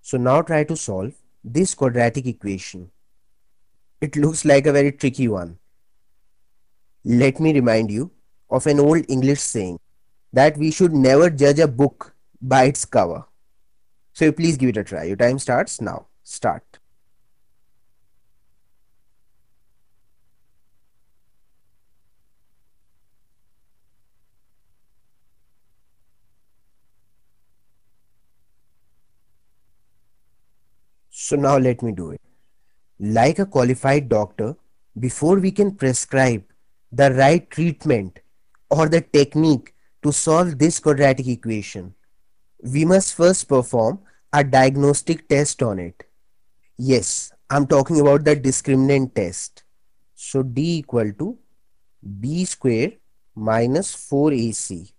So now try to solve this quadratic equation. It looks like a very tricky one. Let me remind you of an old English saying that we should never judge a book by its cover. So please give it a try. Your time starts now. Start. So now let me do it. Like a qualified doctor, before we can prescribe the right treatment or the technique to solve this quadratic equation, we must first perform a diagnostic test on it. Yes, I'm talking about the discriminant test. So D equal to B square minus 4AC.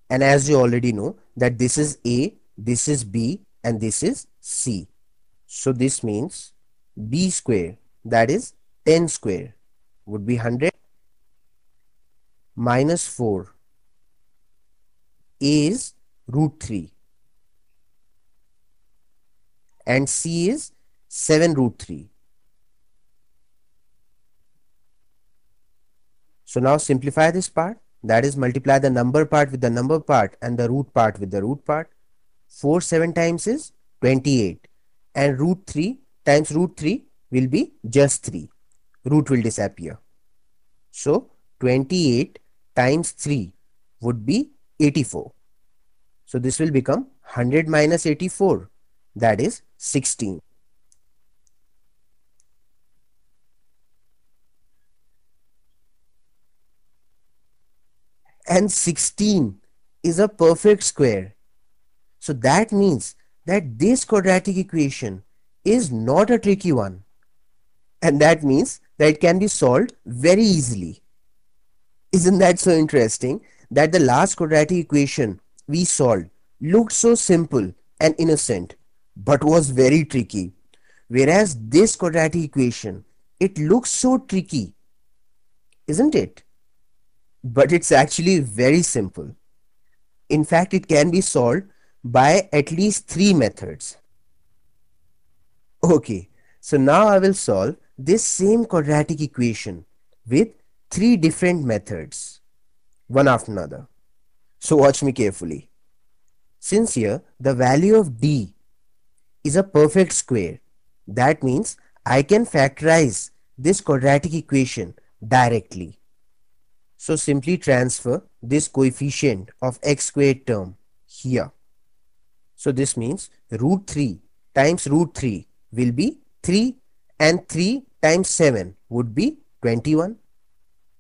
And as you already know that this is A, this is B, and this is C. So this means B square, that is 10 square, would be 100 minus 4. A is root 3 and C is 7 root 3. So now simplify this part, that is multiply the number part with the number part and the root part with the root part. 4 7 times is 28 and root 3 times root 3 will be just 3. Root will disappear. So 28 times 3 would be 84. So this will become 100 minus 84, that is 16. And 16 is a perfect square. So that means that this quadratic equation is not a tricky one. And that means that it can be solved very easily. Isn't that so interesting that the last quadratic equation we solved looked so simple and innocent but was very tricky, whereas this quadratic equation, it looks so tricky, isn't it? But it's actually very simple. In fact, it can be solved by at least 3 methods. Okay, so now I will solve this same quadratic equation with 3 different methods, one after another. So watch me carefully. Since here the value of D is a perfect square, that means I can factorize this quadratic equation directly. So simply transfer this coefficient of x squared term here. So this means root 3 times root 3 will be 3 and 3 times 7 would be 21.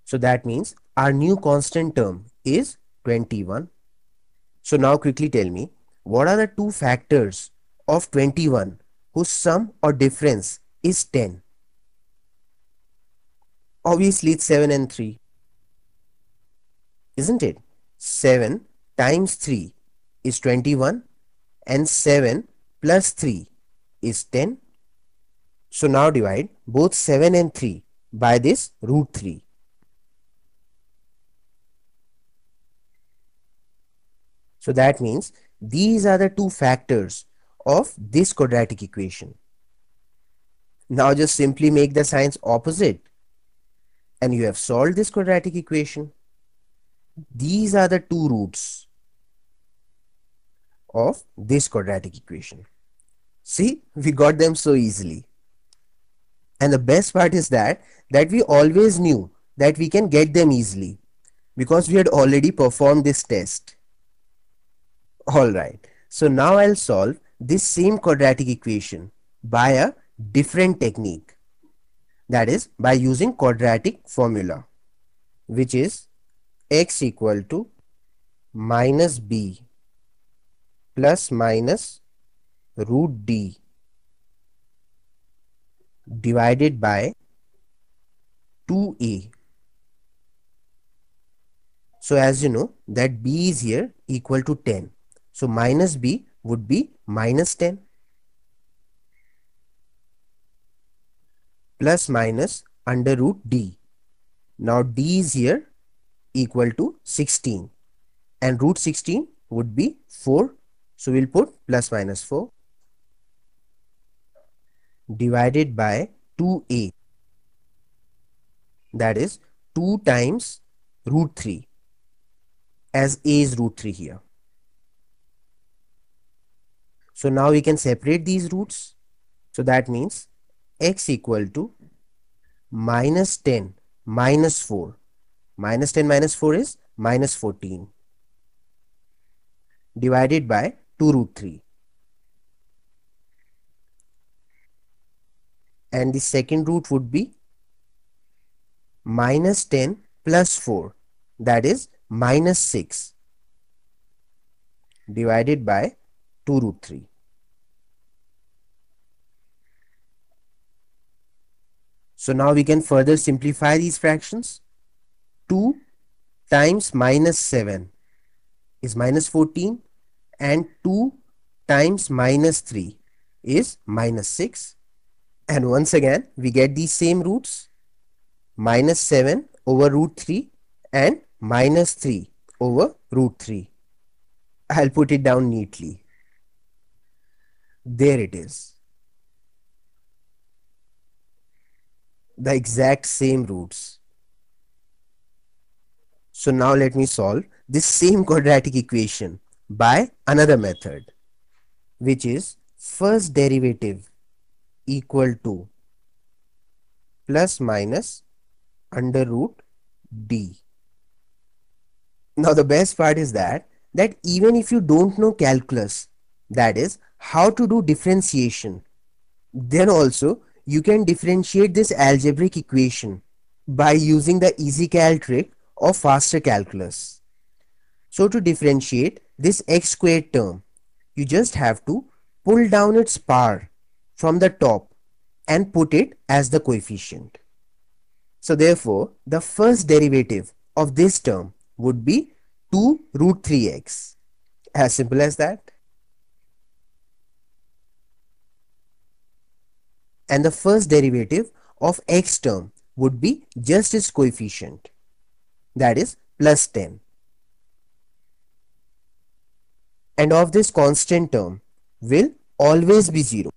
So that means our new constant term is 21. So now quickly tell me, what are the two factors of 21 whose sum or difference is 10? Obviously it's 7 and 3. Isn't it? 7 times 3 is 21 and 7 plus 3 is 10. So now divide both 7 and 3 by this root 3. So that means these are the two factors of this quadratic equation. Now just simply make the signs opposite and you have solved this quadratic equation. These are the two roots of this quadratic equation. See, we got them so easily. And the best part is that we always knew that we can get them easily because we had already performed this test. Alright, so now I'll solve this same quadratic equation by a different technique. That is by using quadratic formula, which is x equal to minus b plus minus root d divided by 2a. So as you know that b is here equal to 10. So minus b would be minus 10 plus minus under root d. Now d is here equal to 16 and root 16 would be 4. So we'll put plus minus 4 divided by 2a, that is 2 times root 3, as a is root 3 here. So now we can separate these roots. So that means x equal to minus 10 minus 4. Minus 10 minus 4 is minus 14 divided by 2 root 3. And the second root would be minus 10 plus 4, that is minus 6 divided by 2 root 3. So now we can further simplify these fractions. 2 times minus 7 is minus 14 and 2 times minus 3 is minus 6. And once again we get these same roots, minus 7 over root 3 and minus 3 over root 3. I'll put it down neatly. There it is. The exact same roots. So now let me solve this same quadratic equation by another method, which is first derivative equal to plus minus under root d. Now the best part is that even if you don't know calculus, that is how to do differentiation, then also you can differentiate this algebraic equation by using the EasyCal trick of faster calculus. So to differentiate this x squared term, you just have to pull down its power from the top and put it as the coefficient. So therefore, the first derivative of this term would be 2 root 3x. As simple as that. And the first derivative of x term would be just its coefficient, that is plus 10. And of this constant term will always be 0,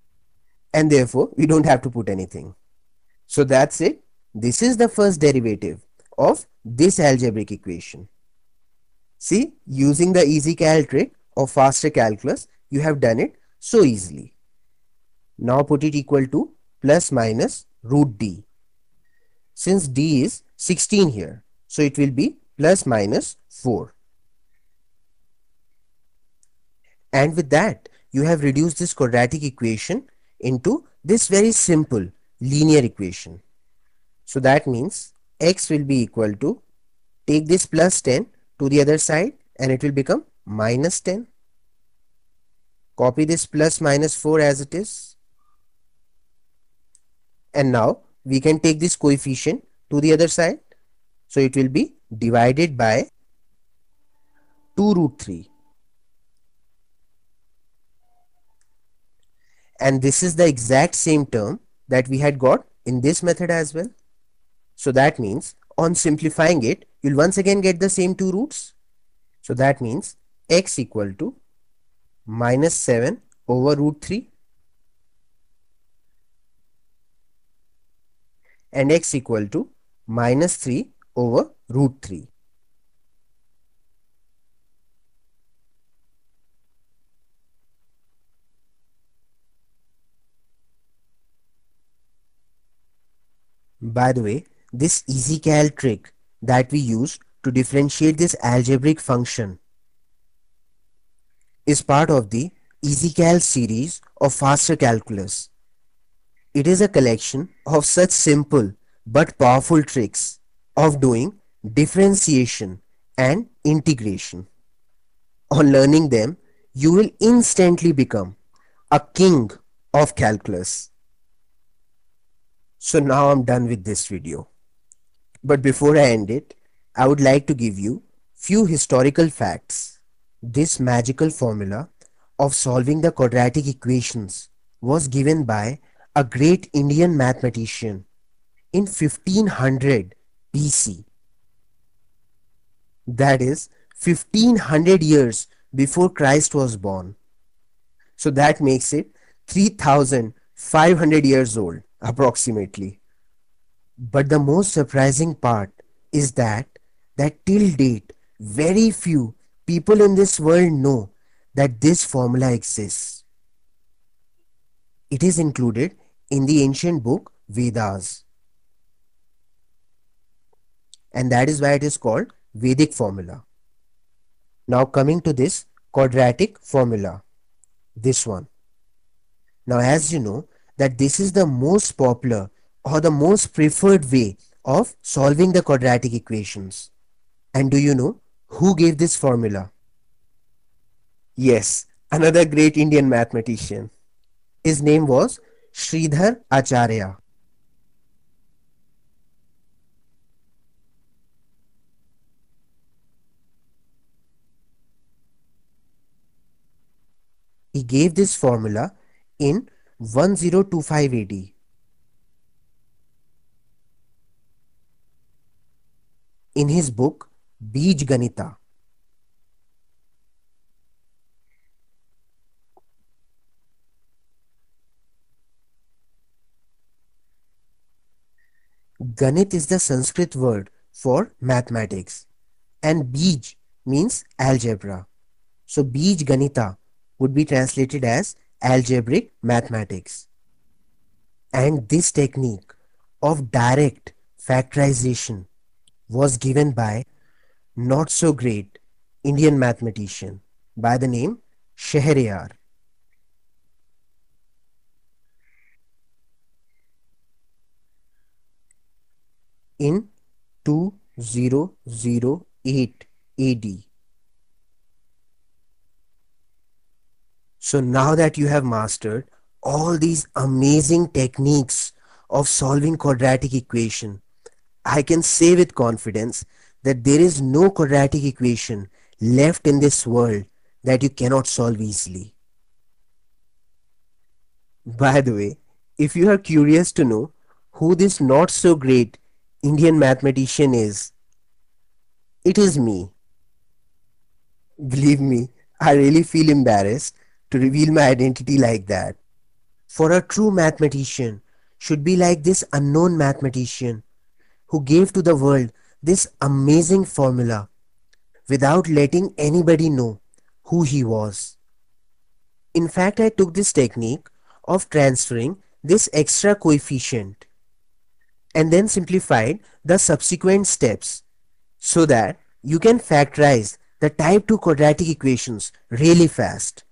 and therefore we don't have to put anything. So that's it. This is the first derivative of this algebraic equation. See, using the EasyCal trick of faster calculus, you have done it so easily. Now put it equal to plus minus root d. Since d is 16 here, so it will be plus minus 4. And with that, you have reduced this quadratic equation into this very simple linear equation. So that means x will be equal to, take this plus 10 to the other side and it will become minus 10. Copy this plus minus 4 as it is. And now we can take this coefficient to the other side. So it will be divided by 2 root 3. And this is the exact same term that we had got in this method as well. So that means on simplifying it, you'll once again get the same two roots. So that means x equal to minus 7 over root 3 and x equal to minus 3 over root 3. By the way, this EasyCal trick that we use to differentiate this algebraic function is part of the EasyCal series of faster calculus. It is a collection of such simple but powerful tricks of doing differentiation and integration. On learning them, you will instantly become a king of calculus. So now I'm done with this video. But before I end it, I would like to give you few historical facts. This magical formula of solving the quadratic equations was given by a great Indian mathematician in 1500 BC. That is 1500 years before Christ was born. So that makes it 3000 500 years old, approximately. But the most surprising part is that till date, very few people in this world know that this formula exists. It is included in the ancient book Vedas, and that is why it is called Vedic formula. Now coming to this quadratic formula, this one. Now as you know that this is the most popular or the most preferred way of solving the quadratic equations. And do you know who gave this formula? Yes, another great Indian mathematician. His name was Sridhar Acharya. He gave this formula in 1025 AD. In his book Bij Ganita. Ganit is the Sanskrit word for mathematics, and Bij means algebra. So Bij Ganita would be translated as algebraic mathematics. And this technique of direct factorization was given by not so great Indian mathematician by the name Scheherazade in 2008 AD. So now that you have mastered all these amazing techniques of solving quadratic equation, I can say with confidence that there is no quadratic equation left in this world that you cannot solve easily. By the way, if you are curious to know who this not so great Indian mathematician is, it is me. Believe me, I really feel embarrassed to reveal my identity like that. For a true mathematician should be like this unknown mathematician who gave to the world this amazing formula without letting anybody know who he was. In fact, I took this technique of transferring this extra coefficient and then simplified the subsequent steps so that you can factorize the type 2 quadratic equations really fast.